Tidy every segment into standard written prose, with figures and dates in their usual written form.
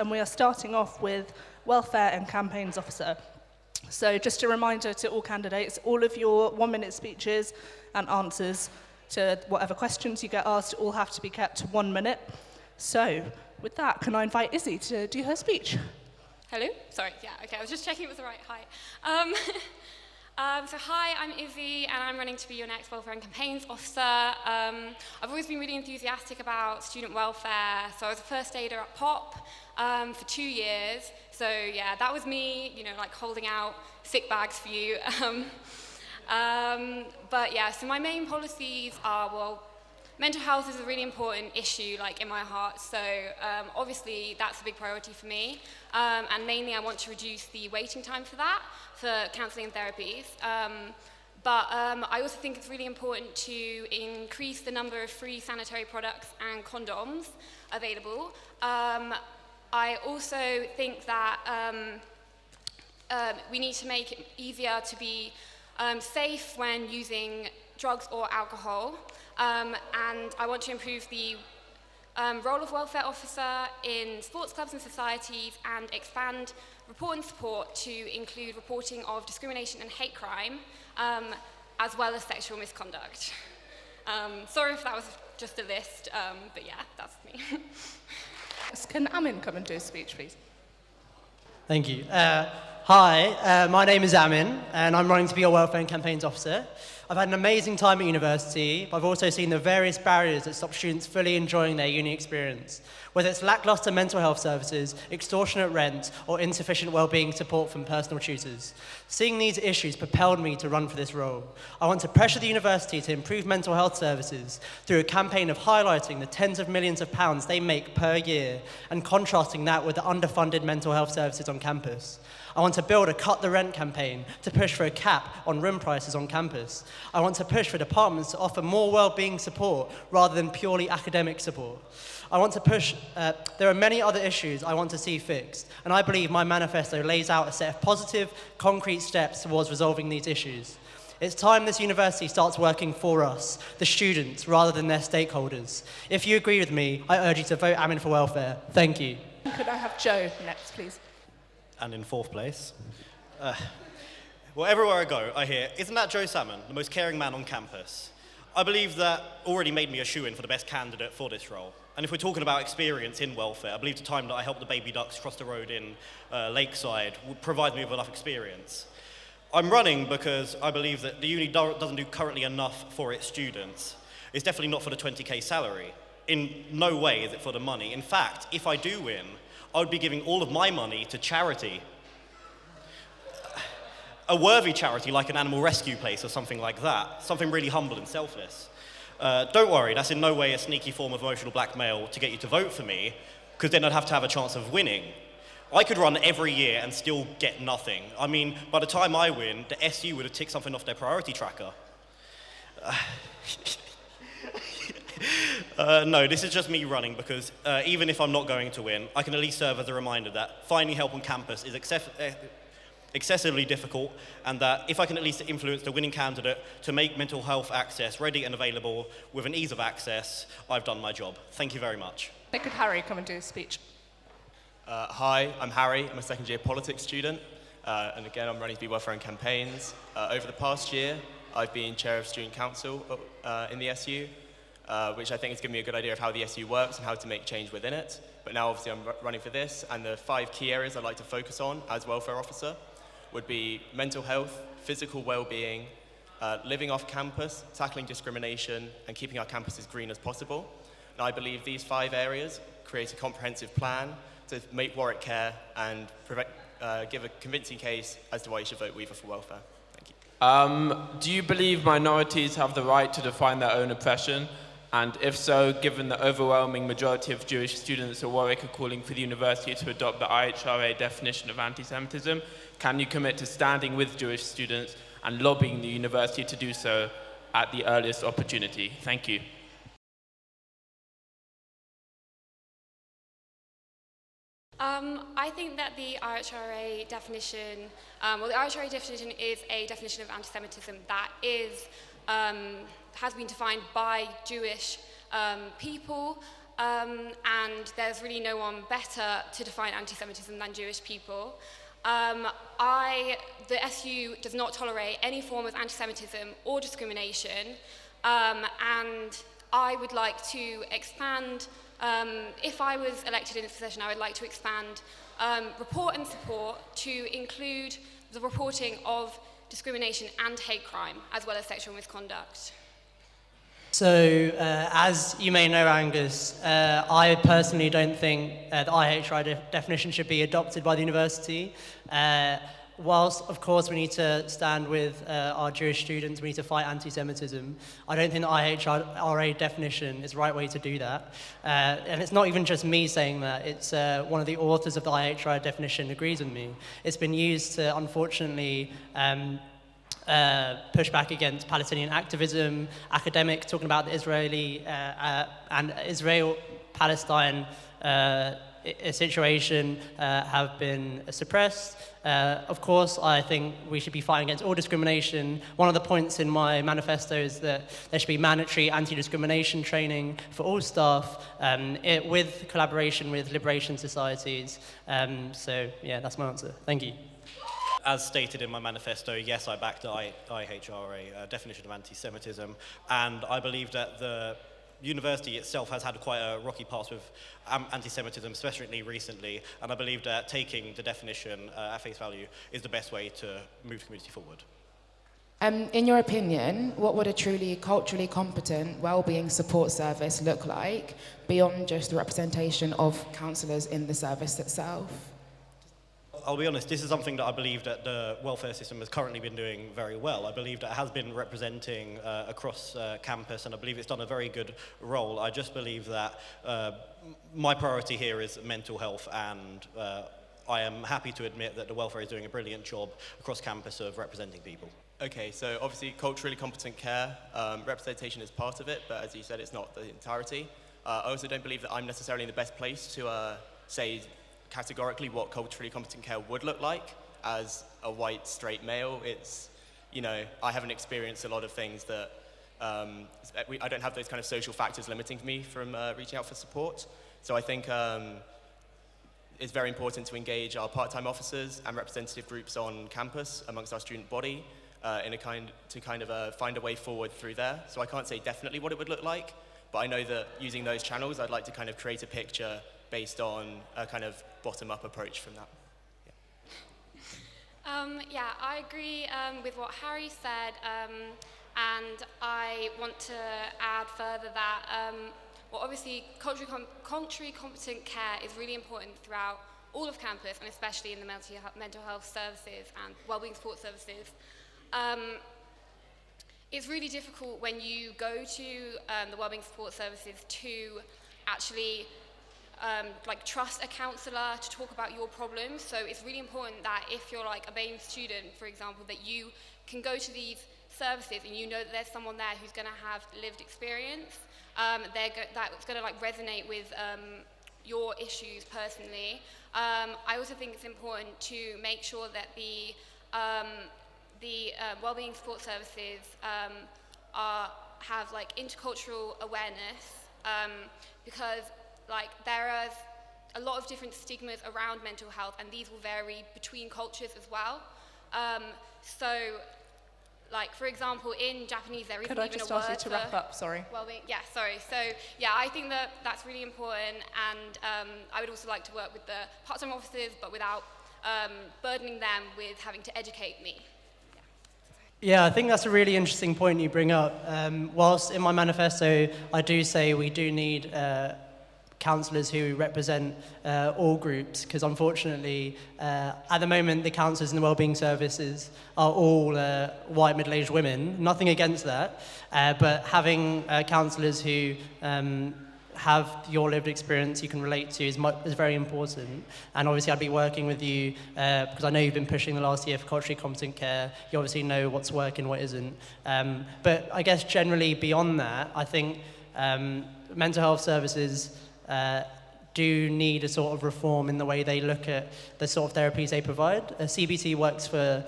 and we are starting off with Welfare and Campaigns Officer. So just a reminder to all candidates, all of your 1-minute speeches and answers to whatever questions you get asked all have to be kept to 1 minute. So with that, can I invite Izzy to do her speech? Hello? Sorry, yeah, okay, I was just checking it was the right height. So hi, I'm Izzy, and I'm running to be your next Welfare and Campaigns Officer. I've always been really enthusiastic about student welfare, so I was a first aider at POP for 2 years. So yeah, that was me, you know, like holding out sick bags for you. But yeah, so my main policies are, well, mental health is a really important issue, like, in my heart, so obviously that's a big priority for me, and mainly I want to reduce the waiting time for that, for counselling and therapies, but I also think it's really important to increase the number of free sanitary products and condoms available. I also think that we need to make it easier to be safe when using drugs or alcohol. And I want to improve the role of welfare officer in sports clubs and societies and expand report and support to include reporting of discrimination and hate crime, as well as sexual misconduct. Sorry if that was just a list, but yeah, that's me. Can Amin come and do a speech, please? Thank you. Hi, my name is Amin, and I'm running to be your Welfare and Campaigns Officer. I've had an amazing time at university, but I've also seen the various barriers that stop students fully enjoying their uni experience. Whether it's lacklustre mental health services, extortionate rent, or insufficient wellbeing support from personal tutors. Seeing these issues propelled me to run for this role. I want to pressure the university to improve mental health services through a campaign of highlighting the tens of millions of pounds they make per year and contrasting that with the underfunded mental health services on campus. I want to build a cut the rent campaign to push for a cap on room prices on campus. I want to push for departments to offer more well-being support rather than purely academic support. I want to push, there are many other issues I want to see fixed, and I believe my manifesto lays out a set of positive, concrete steps towards resolving these issues. It's time this university starts working for us, the students, rather than their stakeholders. If you agree with me, I urge you to vote Amin for welfare. Thank you. Could I have Joe next, please? And in fourth place. Well, everywhere I go, I hear, isn't that Joe Salmon, the most caring man on campus? I believe that already made me a shoo-in for the best candidate for this role. And if we're talking about experience in welfare, I believe the time that I helped the baby ducks cross the road in Lakeside would provide me with enough experience. I'm running because I believe that the uni doesn't do currently enough for its students. It's definitely not for the 20k salary. In no way is it for the money. In fact, if I do win, I would be giving all of my money to charity. A worthy charity like an animal rescue place or something like that. Something really humble and selfless. Don't worry, that's in no way a sneaky form of emotional blackmail to get you to vote for me, because then I'd have to have a chance of winning. I could run every year and still get nothing. I mean, by the time I win, the SU would have ticked something off their priority tracker. No, this is just me running because even if I'm not going to win, I can at least serve as a reminder that finding help on campus is excessively difficult, and that if I can at least influence the winning candidate to make mental health access ready and available with an ease of access, I've done my job. Thank you very much. Could Harry come and do a speech? Hi, I'm Harry. I'm a second year politics student, and again, I'm running to be Welfare and Campaigns. Over the past year, I've been chair of student council in the SU, which I think has given me a good idea of how the SU works and how to make change within it. But now obviously I'm running for this, and the 5 key areas I'd like to focus on as welfare officer would be mental health, physical well-being, living off campus, tackling discrimination, and keeping our campuses green as possible. And I believe these 5 areas create a comprehensive plan to make Warwick care and give a convincing case as to why you should vote Weaver for welfare. Thank you. Do you believe minorities have the right to define their own oppression? And if so, given the overwhelming majority of Jewish students at Warwick are calling for the university to adopt the IHRA definition of antisemitism, can you commit to standing with Jewish students and lobbying the university to do so at the earliest opportunity? Thank you. I think that the IHRA definition, the IHRA definition is a definition of anti-Semitism that is, has been defined by Jewish people, and there's really no one better to define anti-Semitism than Jewish people. The SU does not tolerate any form of anti-Semitism or discrimination, and I would like to expand, if I was elected in this position, I would like to expand report and support to include the reporting of discrimination and hate crime, as well as sexual misconduct. So, as you may know, Angus, I personally don't think the IHRA definition should be adopted by the university. Whilst, of course, we need to stand with our Jewish students, we need to fight anti-Semitism, I don't think the IHRA definition is the right way to do that. And it's not even just me saying that, it's one of the authors of the IHRA definition agrees with me. It's been used to, unfortunately, push back against Palestinian activism, academics talking about the Israeli and Israel-Palestine situation have been suppressed. Of course, I think we should be fighting against all discrimination. One of the points in my manifesto is that there should be mandatory anti-discrimination training for all staff with collaboration with liberation societies. So, yeah, that's my answer. Thank you. As stated in my manifesto, yes, I back the IHRA definition of anti-Semitism, and I believe that the university itself has had quite a rocky past with anti-Semitism, especially recently, and I believe that taking the definition at face value is the best way to move the community forward. In your opinion, what would a truly culturally competent wellbeing support service look like beyond just the representation of counsellors in the service itself? I'll be honest, this is something that I believe that the welfare system has currently been doing very well. I believe that it has been representing across campus, and I believe it's done a very good role. I just believe that my priority here is mental health, and I am happy to admit that the welfare is doing a brilliant job across campus of representing people. Okay, so obviously culturally competent care, representation is part of it, but as you said, it's not the entirety. I also don't believe that I'm necessarily in the best place to say categorically what culturally competent care would look like. As a white, straight male, it's, you know, I haven't experienced a lot of things that, I don't have those kind of social factors limiting me from reaching out for support. So I think it's very important to engage our part-time officers and representative groups on campus amongst our student body to find a way forward through there. So I can't say definitely what it would look like, but I know that using those channels, I'd like to kind of create a picture based on a kind of bottom-up approach from that. Yeah, I agree with what Harry said, and I want to add further that, well, obviously, culturally competent care is really important throughout all of campus, and especially in the mental health services and wellbeing support services. It's really difficult when you go to the wellbeing support services to actually trust a counsellor to talk about your problems. So it's really important that if you're like a BAME student, for example, that you can go to these services and you know that there's someone there who's going to have lived experience. That's going to resonate with your issues personally. I also think it's important to make sure that the wellbeing support services have intercultural awareness, because there is a lot of different stigmas around mental health, and these will vary between cultures as well. For example, in Japanese there isn't even a word for... Could I just ask you to wrap up, sorry? Wellbeing. Yeah, sorry. So, yeah, I think that that's really important, and I would also like to work with the part-time officers, but without burdening them with having to educate me. Yeah, I think that's a really interesting point you bring up. Whilst in my manifesto I do say we do need counsellors who represent all groups, because unfortunately at the moment the counsellors in the wellbeing services are all white middle-aged women. Nothing against that, but having counsellors who have your lived experience you can relate to is very important. And obviously I'd be working with you because I know you've been pushing the last year for culturally competent care. You obviously know what's working, what isn't. But I guess generally beyond that, I think mental health services do need a sort of reform in the way they look at the sort of therapies they provide. CBT works for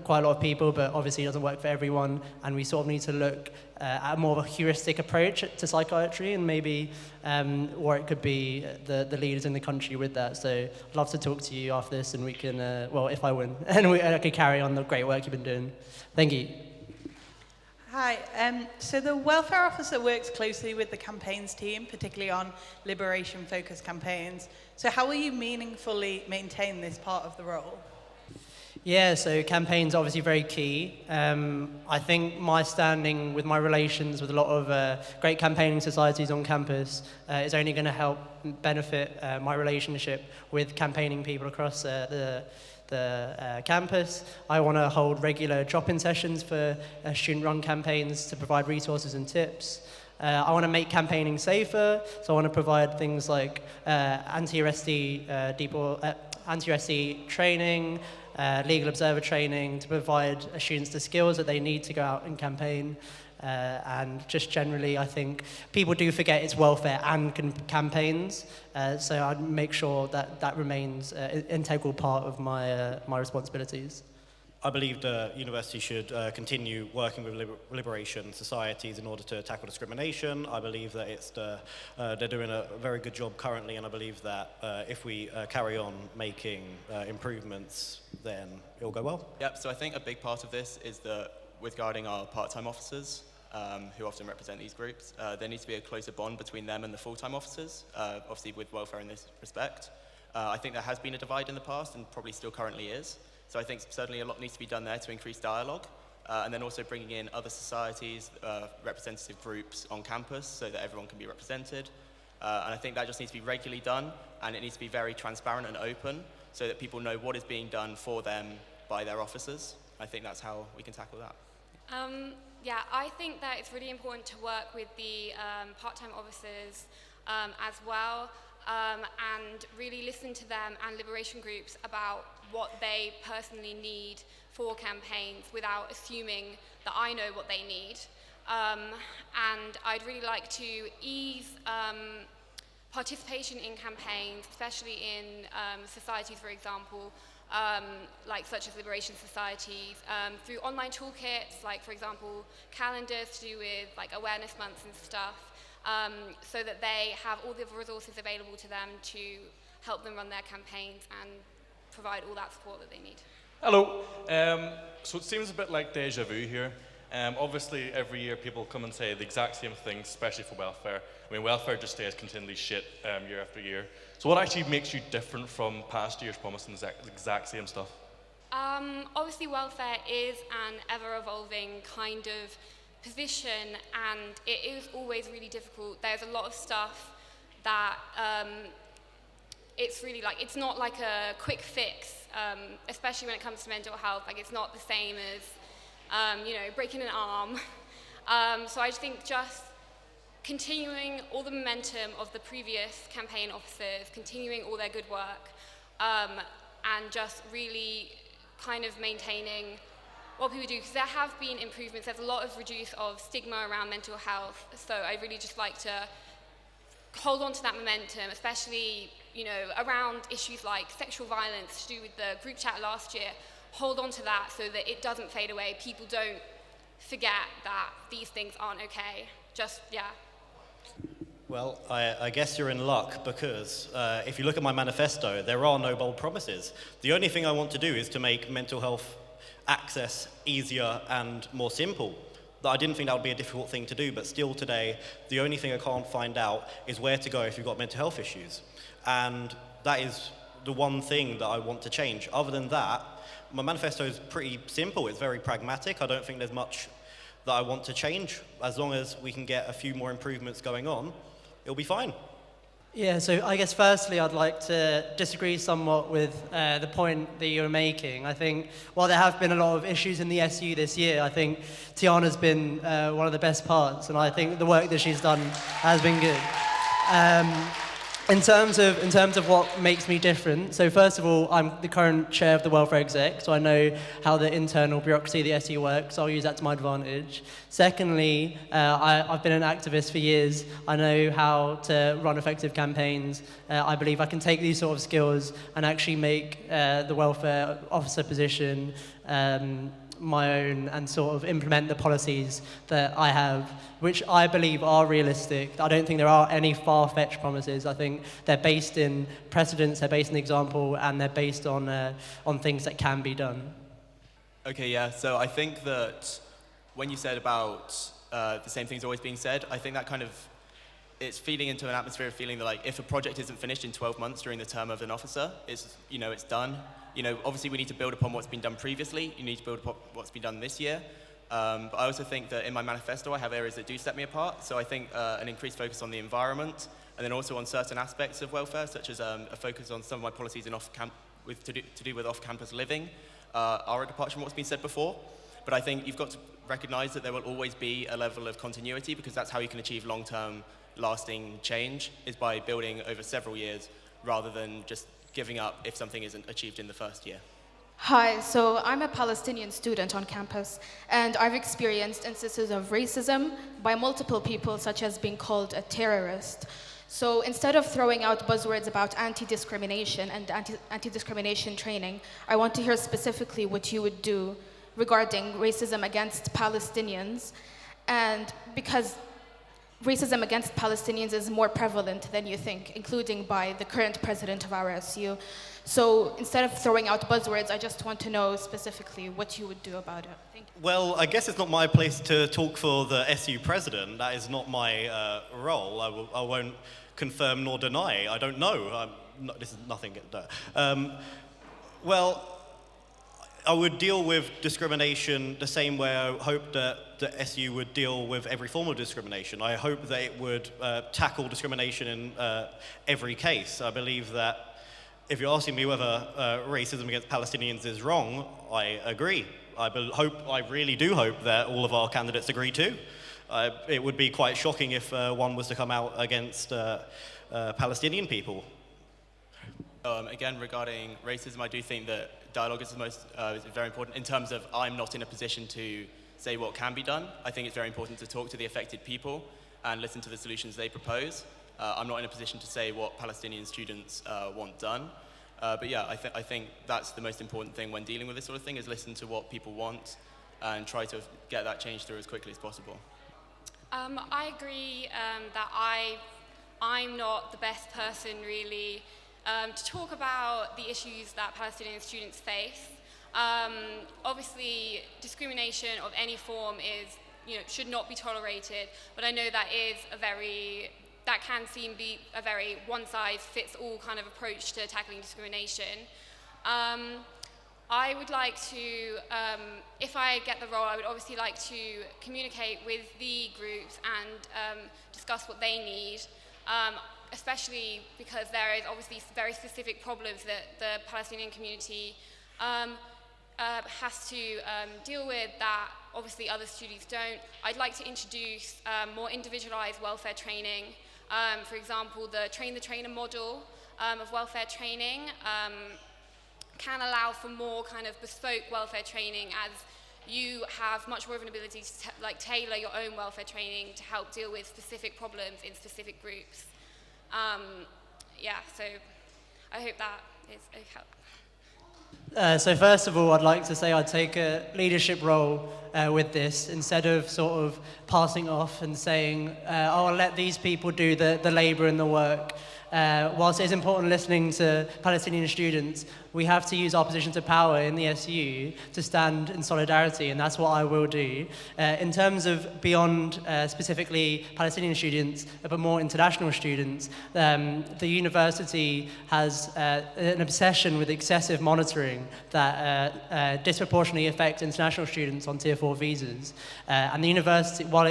quite a lot of people, but obviously doesn't work for everyone, and we sort of need to look at more of a heuristic approach to psychiatry, and maybe Warwick could be the leaders in the country with that. So I'd love to talk to you after this, and we can, well, if I win, and I could carry on the great work you've been doing. Thank you. Hi, so the welfare officer works closely with the campaigns team, particularly on liberation-focused campaigns. So how will you meaningfully maintain this part of the role? Yeah, so campaigns are obviously very key. I think my standing with my relations with a lot of great campaigning societies on campus is only going to help benefit my relationship with campaigning people across the campus. I want to hold regular drop-in sessions for student-run campaigns to provide resources and tips. I want to make campaigning safer, so I want to provide things like anti-arrestee training, legal observer training to provide students the skills that they need to go out and campaign. And just generally, I think people do forget it's welfare and campaigns, so I'd make sure that that remains an integral part of my responsibilities. I believe the university should continue working with liberation societies in order to tackle discrimination. I believe that they're doing a very good job currently, and I believe that if we carry on making improvements, then it'll go well. Yep, so I think a big part of this is that regarding our part-time officers, who often represent these groups, there needs to be a closer bond between them and the full-time officers, obviously with welfare in this respect. I think there has been a divide in the past and probably still currently is. So I think certainly a lot needs to be done there to increase dialogue, and then also bringing in other societies, representative groups on campus so that everyone can be represented. And I think that just needs to be regularly done, and it needs to be very transparent and open so that people know what is being done for them by their officers. I think that's how we can tackle that. Yeah, I think that it's really important to work with the part-time officers as well, and really listen to them and liberation groups about what they personally need for campaigns without assuming that I know what they need. And I'd really like to ease participation in campaigns, especially in societies, for example, like such as liberation societies, through online toolkits, like for example calendars to do with like awareness months and stuff, so that they have all the resources available to them to help them run their campaigns and provide all that support that they need. Hello. So it seems a bit like deja vu here. Obviously, every year people come and say the exact same thing, especially for welfare. I mean, welfare just stays continually shit year after year. So what actually makes you different from past years promising the exact same stuff? Obviously, welfare is an ever-evolving kind of position, and it is always really difficult. There's a lot of stuff that it's really like, it's not like a quick fix, especially when it comes to mental health. Like, it's not the same as, you know, breaking an arm. So I just think just continuing all the momentum of the previous campaign officers, continuing all their good work, and just really kind of maintaining what people do, because there have been improvements. There's a lot of reduce of stigma around mental health, so I'd really just like to hold on to that momentum, especially, you know, around issues like sexual violence to do with the group chat last year. Hold on to that so that it doesn't fade away. People don't forget that these things aren't okay. Just, yeah. Well, I guess you're in luck, because if you look at my manifesto, there are no bold promises. The only thing I want to do is to make mental health access easier and more simple. I didn't think that would be a difficult thing to do, but still today, the only thing I can't find out is where to go if you've got mental health issues. And that is the one thing that I want to change. Other than that, my manifesto is pretty simple. It's very pragmatic. I don't think there's much that I want to change. As long as we can get a few more improvements going on, it'll be fine. Yeah, so I guess firstly I'd like to disagree somewhat with the point that you're making. I think while there have been a lot of issues in the SU this year, I think Tiana's been one of the best parts, and I think the work that she's done has been good. In terms of what makes me different, so first of all, I'm the current chair of the welfare exec, so I know how the internal bureaucracy of the SU works, so I'll use that to my advantage. Secondly, I've been an activist for years. I know how to run effective campaigns. I believe I can take these sort of skills and actually make the welfare officer position my own and sort of implement the policies that I have, which I believe are realistic. I don't think there are any far-fetched promises. I think they're based in precedents, they're based in example, and they're based on things that can be done. Okay, yeah, so I think that when you said about the same things always being said, I think that kind of, it's feeding into an atmosphere of feeling that like if a project isn't finished in 12 months during the term of an officer, it's done. Obviously we need to build upon what's been done previously. You need to build upon what's been done this year. But I also think that in my manifesto I have areas that do set me apart. So I think an increased focus on the environment, and then also on certain aspects of welfare, such as a focus on some of my policies in to do with off-campus living, are a departure from what's been said before. But I think you've got to recognize that there will always be a level of continuity, because that's how you can achieve long-term lasting change, is by building over several years rather than just giving up if something isn't achieved in the first year. Hi, so I'm a Palestinian student on campus, and I've experienced instances of racism by multiple people, such as being called a terrorist. So instead of throwing out buzzwords about anti-discrimination and anti-discrimination training, I want to hear specifically what you would do regarding racism against Palestinians, and because racism against Palestinians is more prevalent than you think, including by the current president of our SU. So instead of throwing out buzzwords, I just want to know specifically what you would do about it. Thank you. Well, I guess it's not my place to talk for the SU president. That is not my role. I won't confirm nor deny. I don't know. This is nothing. Well, I would deal with discrimination the same way I hope that the SU would deal with every form of discrimination. I hope that it would tackle discrimination in every case. I believe that if you're asking me whether racism against Palestinians is wrong, I agree. I really do hope that all of our candidates agree too. It would be quite shocking if one was to come out against Palestinian people. Again, regarding racism, I do think that dialogue is very important in terms of I'm not in a position to say what can be done. I think it's very important to talk to the affected people and listen to the solutions they propose. I'm not in a position to say what Palestinian students want done. But yeah, I think that's the most important thing when dealing with this sort of thing, is listen to what people want and try to get that change through as quickly as possible. I agree that I'm not the best person really to talk about the issues that Palestinian students face. Obviously, discrimination of any form should not be tolerated, but I know that can seem to be a very one-size-fits-all kind of approach to tackling discrimination. I would like to, if I get the role, I would obviously like to communicate with the groups and discuss what they need. Especially because there is obviously very specific problems that the Palestinian community has to deal with that obviously other students don't. I'd like to introduce more individualized welfare training. For example, the Train the Trainer model of welfare training can allow for more kind of bespoke welfare training, as you have much more of an ability to tailor your own welfare training to help deal with specific problems in specific groups. So I hope that is okay. So first of all, I'd like to say I'd take a leadership role with this, instead of sort of passing off and saying, I'll let these people do the labour and the work. Whilst it is important listening to Palestinian students, we have to use our position of power in the SU to stand in solidarity, and that's what I will do. In terms of beyond specifically Palestinian students, but more international students, the university has an obsession with excessive monitoring that disproportionately affects international students on Tier 4 visas. And the university, while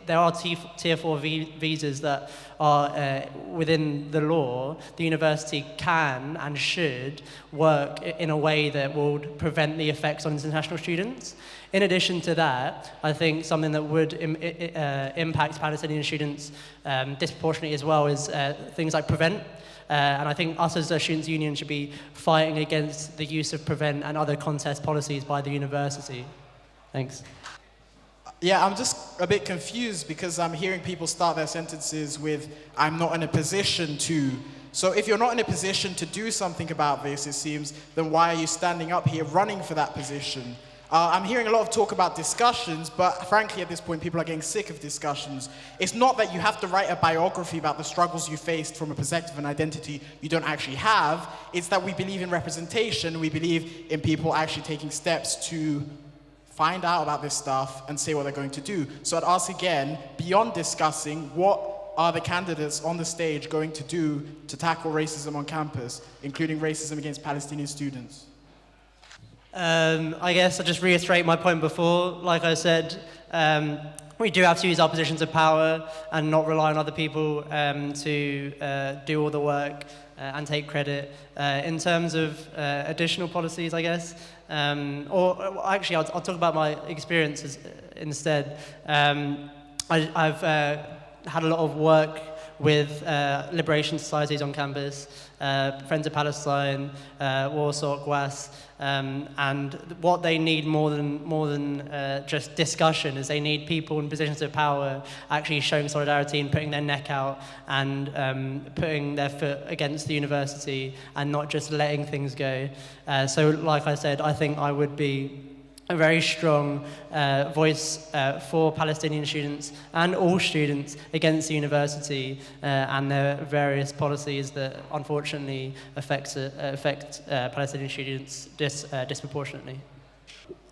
there are Tier 4 visas that are within within the law, the university can and should work in a way that will prevent the effects on international students. In addition to that, I think something that would impact Palestinian students disproportionately as well is things like prevent. And I think us as a students' union should be fighting against the use of prevent and other contest policies by the university. Thanks. Yeah, I'm just a bit confused because I'm hearing people start their sentences with, I'm not in a position to. So if you're not in a position to do something about this, it seems, then why are you standing up here running for that position? I'm hearing a lot of talk about discussions, but frankly at this point people are getting sick of discussions. It's not that you have to write a biography about the struggles you faced from a perspective and identity you don't actually have. It's that we believe in representation, we believe in people actually taking steps to find out about this stuff and say what they're going to do. So I'd ask again, beyond discussing, what are the candidates on the stage going to do to tackle racism on campus, including racism against Palestinian students? I guess I'll just reiterate my point before. Like I said, we do have to use our positions of power and not rely on other people to do all the work and take credit. In terms of additional policies, I guess, or actually I'll talk about my experiences instead. I've had a lot of work with liberation societies on campus, Friends of Palestine, Warsaw, GWAS, and what they need more than just discussion is they need people in positions of power actually showing solidarity and putting their neck out and putting their foot against the university and not just letting things go. So like I said, I think I would be a very strong voice for Palestinian students and all students against the university and their various policies that unfortunately affect Palestinian students disproportionately.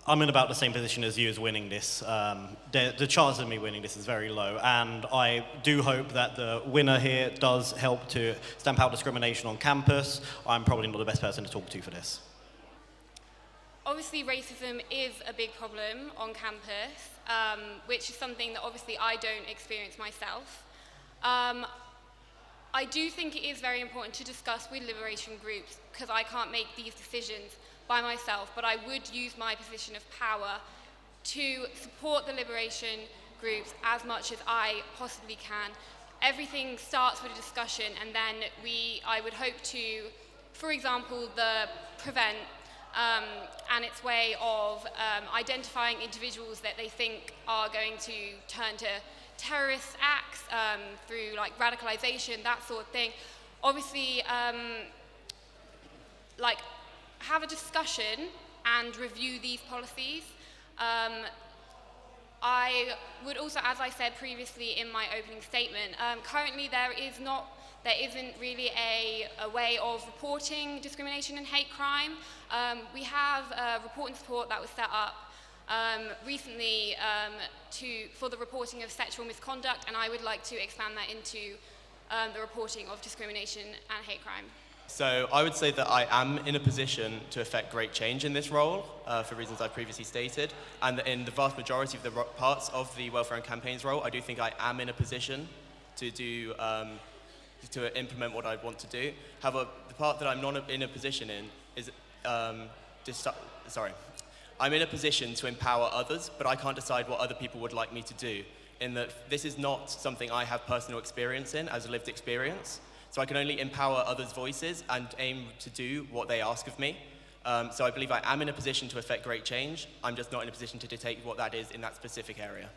I'm in about the same position as you as winning this. The chance of me winning this is very low, and I do hope that the winner here does help to stamp out discrimination on campus. I'm probably not the best person to talk to for this. Obviously, racism is a big problem on campus, which is something that obviously I don't experience myself. I do think it is very important to discuss with liberation groups because I can't make these decisions by myself, but I would use my position of power to support the liberation groups as much as I possibly can. Everything starts with a discussion, and then I would hope to, for example, the prevent and its way of identifying individuals that they think are going to turn to terrorist acts through like radicalization, that sort of thing. Obviously, like have a discussion and review these policies. I would also, as I said previously in my opening statement, currently there isn't really a way of reporting discrimination and hate crime. We have a report and support that was set up recently for the reporting of sexual misconduct, and I would like to expand that into the reporting of discrimination and hate crime. So I would say that I am in a position to effect great change in this role for reasons I previously stated, and that in the vast majority of the parts of the welfare and campaigns role, I do think I am in a position to do to implement what I want to do. However, the part that I'm not in a position in is I'm in a position to empower others, but I can't decide what other people would like me to do, in that this is not something I have personal experience in as a lived experience. So I can only empower others' voices and aim to do what they ask of me. So I believe I am in a position to effect great change. I'm just not in a position to dictate what that is in that specific area.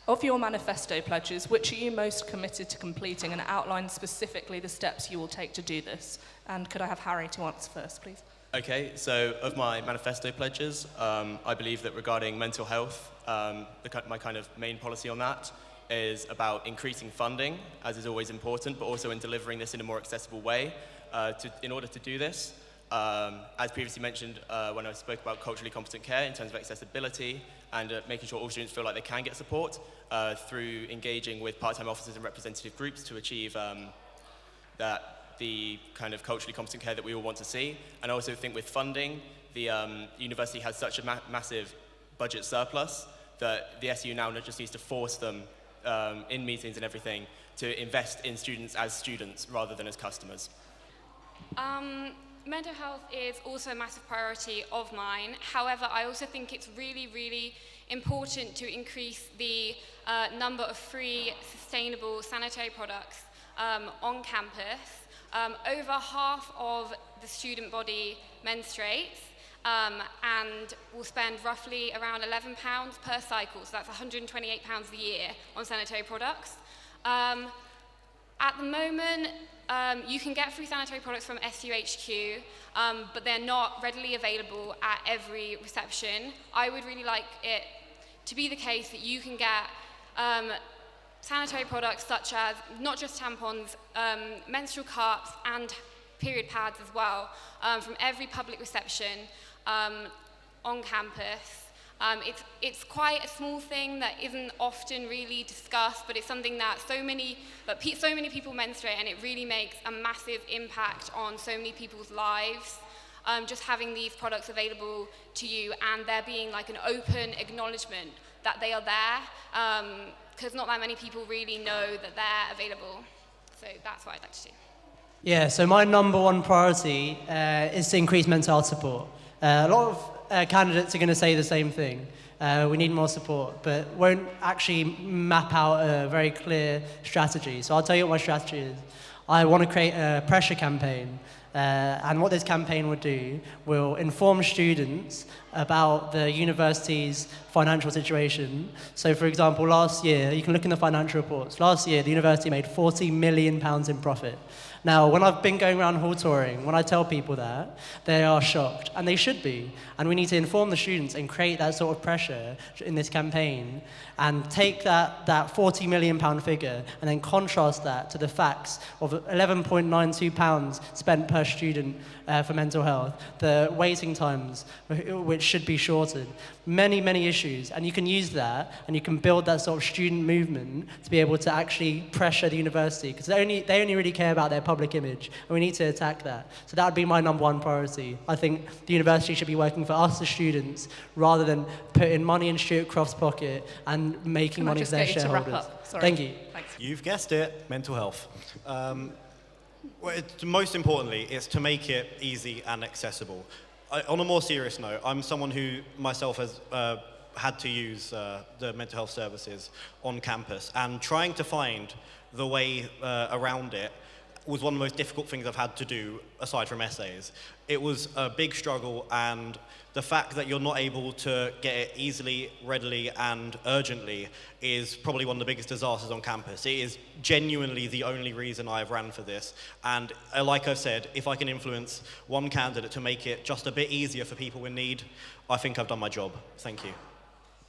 Of your manifesto pledges, which are you most committed to completing, and outline specifically the steps you will take to do this? And could I have Harry to answer first, please? Okay, so of my manifesto pledges, I believe that regarding mental health, my kind of main policy on that is about increasing funding, as is always important, but also in delivering this in a more accessible way. In order to do this, as previously mentioned when I spoke about culturally competent care in terms of accessibility and making sure all students feel like they can get support through engaging with part-time officers and representative groups to achieve the kind of culturally competent care that we all want to see. And I also think with funding, the university has such a massive budget surplus that the SU now just needs to force them in meetings and everything to invest in students as students rather than as customers? Mental health is also a massive priority of mine. However, I also think it's really, really important to increase the number of free, sustainable sanitary products on campus. Over half of the student body menstruates and will spend roughly around £11 per cycle, so that's £128 a year on sanitary products. At the moment, you can get free sanitary products from SUHQ, but they're not readily available at every reception. I would really like it to be the case that you can get sanitary products such as not just tampons, menstrual cups and period pads as well, from every public reception on campus. It's quite a small thing that isn't often really discussed, but it's something that so many people menstruate, and it really makes a massive impact on so many people's lives. Just having these products available to you and there being like an open acknowledgement that they are there, because not that many people really know that they're available. So that's what I'd like to do. Yeah, so my number one priority is to increase mental health support. A lot of candidates are going to say the same thing. We need more support, but won't actually map out a very clear strategy. So I'll tell you what my strategy is. I want to create a pressure campaign, and what this campaign would do will inform students about the university's financial situation. So for example, last year, you can look in the financial reports, last year the university made £40 million in profit. Now, when I've been going around hall touring, when I tell people that, they are shocked, and they should be. And we need to inform the students and create that sort of pressure in this campaign and take that £40 million figure and then contrast that to the facts of £11.92 spent per student for mental health, the waiting times, which should be shortened, many issues. And you can use that and you can build that sort of student movement to be able to actually pressure the university, because they only really care about their public image, and we need to attack that. So that would be my number one priority. I think the university should be working for us as students rather than putting money in Stuart Croft's pocket and making money for their shareholders. Thank you. Thanks. You've guessed it, mental health. Most importantly, it's to make it easy and accessible. On a more serious note, I'm someone who myself has had to use the mental health services on campus, and trying to find the way around it was one of the most difficult things I've had to do, aside from essays. It was a big struggle, and the fact that you're not able to get it easily, readily, and urgently is probably one of the biggest disasters on campus. It is genuinely the only reason I've ran for this, and like I've said, if I can influence one candidate to make it just a bit easier for people in need, I think I've done my job. Thank you.